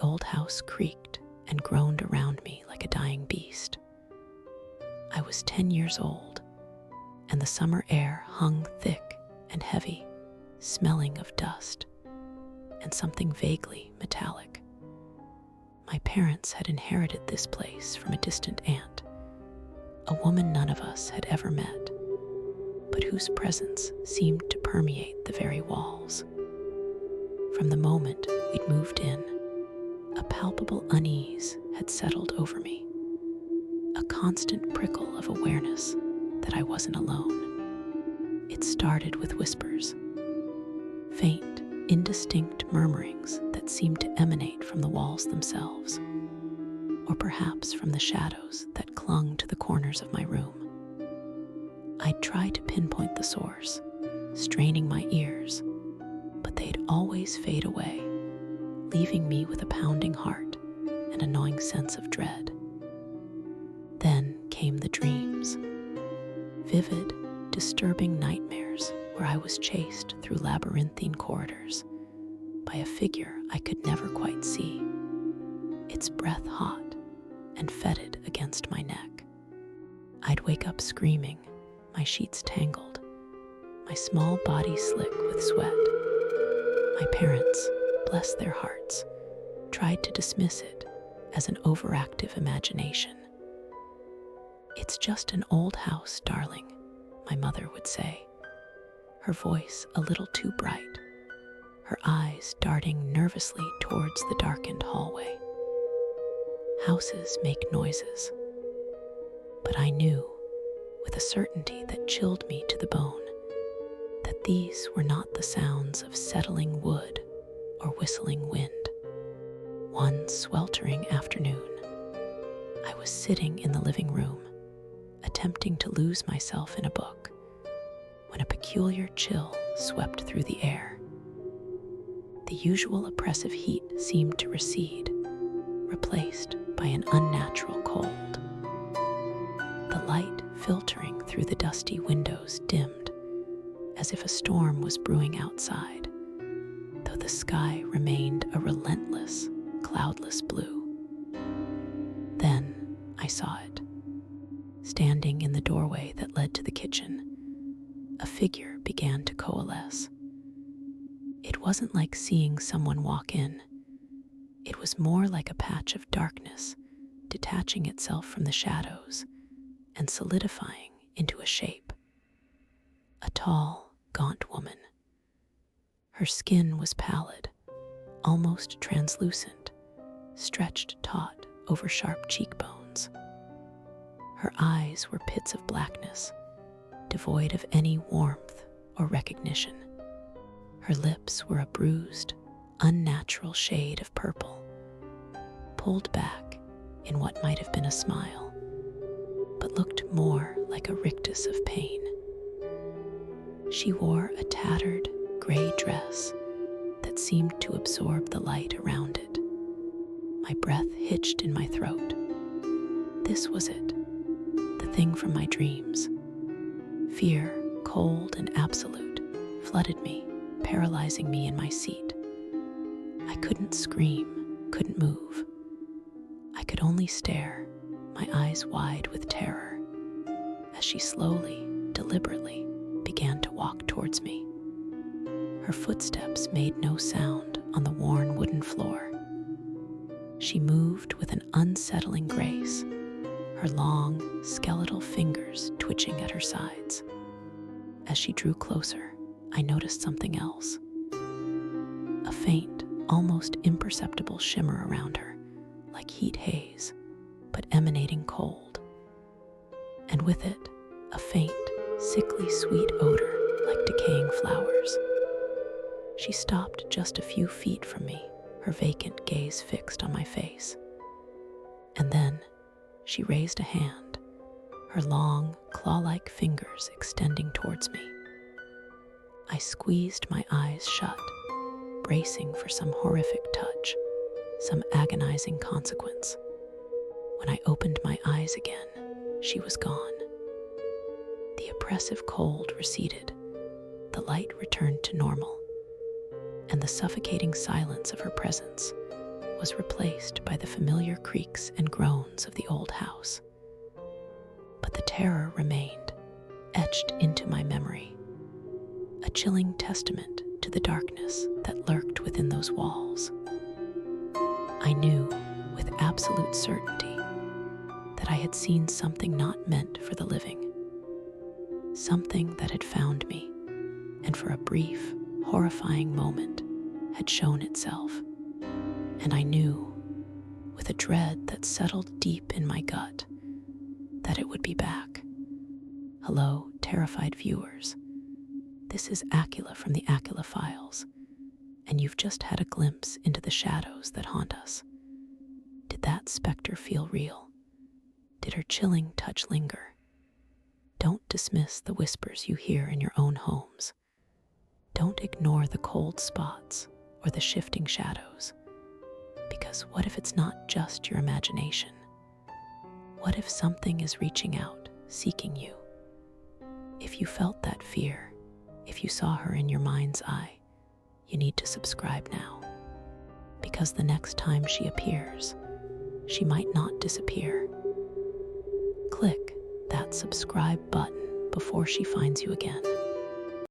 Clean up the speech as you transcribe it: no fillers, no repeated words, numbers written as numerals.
old house creaked and groaned around me like a dying beast. I was 10 years old, and the summer air hung thick and heavy, smelling of dust and something vaguely metallic. My parents had inherited this place from a distant aunt, a woman none of us had ever met, but whose presence seemed to permeate the very walls. From the moment we'd moved in, a palpable unease had settled over me, a constant prickle of awareness that I wasn't alone. It started with whispers, faint, indistinct murmurings that seemed to emanate from the walls themselves, or perhaps from the shadows that clung to the corners of my room. I'd try to pinpoint the source, straining my ears, but they'd always fade away, leaving me with a pounding heart and a gnawing sense of dread. Then came the dreams, vivid, disturbing nightmares where I was chased through labyrinthine corridors by a figure I could never quite see, its breath hot and fetid against my neck. I'd wake up screaming, my sheets tangled, my small body slick with sweat. My parents, bless their hearts, tried to dismiss it as an overactive imagination. "It's just an old house, darling," my mother would say, her voice a little too bright, her eyes darting nervously towards the darkened hallway. Houses make noises, but I knew, with a certainty that chilled me to the bone, that these were not the sounds of settling wood or whistling wind. One sweltering afternoon, I was sitting in the living room, attempting to lose myself in a book, when a peculiar chill swept through the air. The usual oppressive heat seemed to recede, replaced by an unnatural cold. The light filtering through the dusty windows dimmed, as if a storm was brewing outside, though the sky remained a relentless, cloudless blue. Then I saw it. Standing in the doorway that led to the kitchen, a figure began to coalesce. It wasn't like seeing someone walk in. It was more like a patch of darkness detaching itself from the shadows and solidifying into a shape. A tall, gaunt woman. Her skin was pallid, almost translucent, stretched taut over sharp cheekbones. Her eyes were pits of blackness, devoid of any warmth or recognition. Her lips were a bruised, unnatural shade of purple, pulled back in what might have been a smile, but looked more like a rictus of pain. She wore a tattered, gray dress that seemed to absorb the light around it. My breath hitched in my throat. This was it, the thing from my dreams. Fear, cold and absolute, flooded me, paralyzing me in my seat. I couldn't scream, couldn't move. I could only stare, my eyes wide with terror, as she slowly, deliberately began to walk towards me. Her footsteps made no sound on the worn wooden floor. She moved with an unsettling grace, her long, skeletal fingers twitching at her sides. As she drew closer, I noticed something else. A faint, almost imperceptible shimmer around her, like heat haze, but emanating cold. And with it, a faint, sickly sweet odor like decaying flowers. She stopped just a few feet from me, her vacant gaze fixed on my face. And then she raised a hand, her long, claw-like fingers extending towards me. I squeezed my eyes shut, bracing for some horrific touch, some agonizing consequence. When I opened my eyes again, she was gone. The oppressive cold receded, the light returned to normal, and the suffocating silence of her presence was replaced by the familiar creaks and groans of the old house. But the terror remained, etched into my memory, a chilling testament to the darkness that lurked within those walls. I knew with absolute certainty that I had seen something not meant for the living, something that had found me, and for a brief, horrifying moment had shown itself. And I knew, with a dread that settled deep in my gut, that it would be back. Hello, terrified viewers. This is Acula from the Acula Files, and you've just had a glimpse into the shadows that haunt us. Did that specter feel real? Did her chilling touch linger? Don't dismiss the whispers you hear in your own homes. Don't ignore the cold spots or the shifting shadows, because what if it's not just your imagination? What if something is reaching out, seeking you? If you felt that fear, if you saw her in your mind's eye, you need to subscribe now, because the next time she appears, she might not disappear. Click that subscribe button before she finds you again.